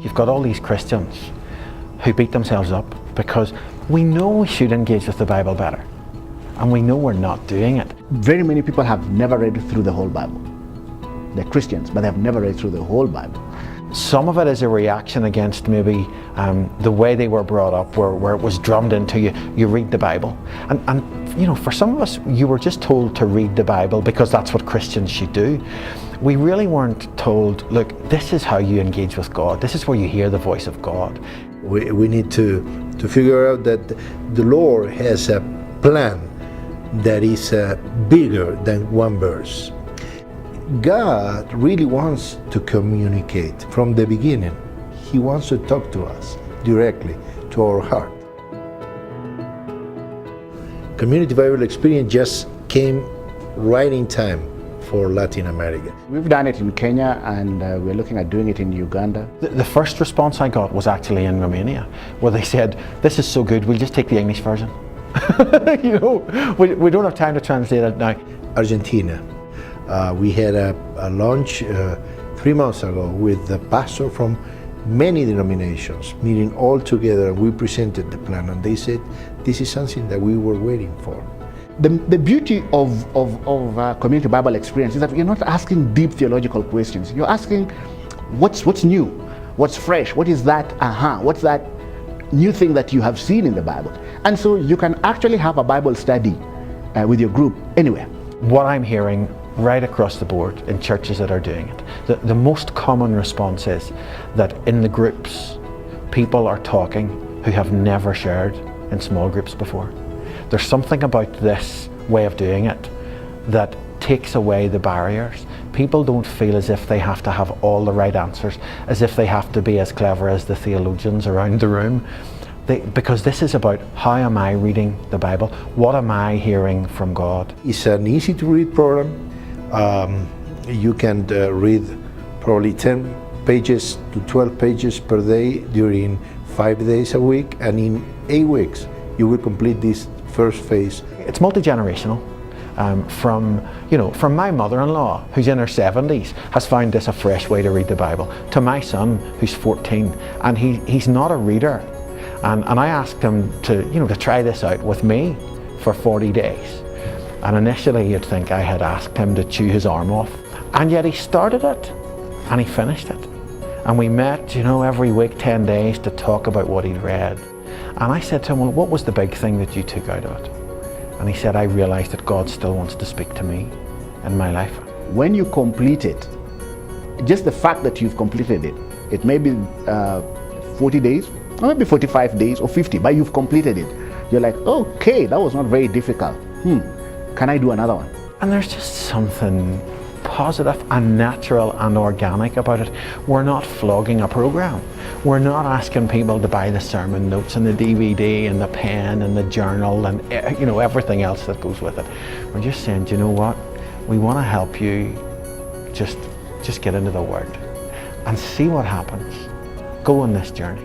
You've got all these Christians who beat themselves up because we know we should engage with the Bible better, and we know we're not doing it. Very many people have never read through the whole Bible. They're Christians, but they have never read through the whole Bible. Some of it is a reaction against maybe the way they were brought up, where it was drummed into you, you read the Bible. And you know, for some of us, you were just told to read the Bible because that's what Christians should do. We really weren't told, look, this is how you engage with God. This is where you hear the voice of God. We need to figure out that the Lord has a plan that is bigger than one verse. God really wants to communicate from the beginning. He wants to talk to us directly, to our heart. Community Bible Experience just came right in time for Latin America. We've done it in Kenya, and we're looking at doing it in Uganda. The first response I got was actually in Romania, where they said, this is so good, we'll just take the English version. You know, we don't have time to translate it now. Argentina. We had a lunch 3 months ago with the pastor from many denominations, meeting all together. We presented the plan, and they said, this is something that we were waiting for. The beauty of Community Bible Experience is that you're not asking deep theological questions. You're asking, what's new? What's fresh? What is that what's that new thing that you have seen in the Bible? And so you can actually have a Bible study with your group anywhere. What I'm hearing right across the board in churches that are doing it, the most common response is that in the groups, people are talking who have never shared in small groups before. There's something about this way of doing it that takes away the barriers. People don't feel as if they have to have all the right answers, as if they have to be as clever as the theologians around the room. Because this is about, how am I reading the Bible? What am I hearing from God? It's an easy to read program. You can read probably 10 pages to 12 pages per day during 5 days a week, and in 8 weeks you will complete this first phase. It's multi-generational. From my mother-in-law, who's in her 70s, has found this a fresh way to read the Bible, to my son, who's 14, and he's not a reader. And I asked him to try this out with me for 40 days. And initially you'd think I had asked him to chew his arm off. And yet he started it and he finished it. And we met, every week, 10 days, to talk about what he'd read. And I said to him, well, what was the big thing that you took out of it? And he said, I realized that God still wants to speak to me in my life. When you complete it, just the fact that you've completed it, it may be 40 days, or maybe 45 days or 50, but you've completed it. You're like, okay, that was not very difficult. Can I do another one? And there's just something positive and natural and organic about it. We're not flogging a program. We're not asking people to buy the sermon notes and the DVD and the pen and the journal and everything else that goes with it. We're just saying, do you know what? We want to help you just get into the Word and see what happens. Go on this journey.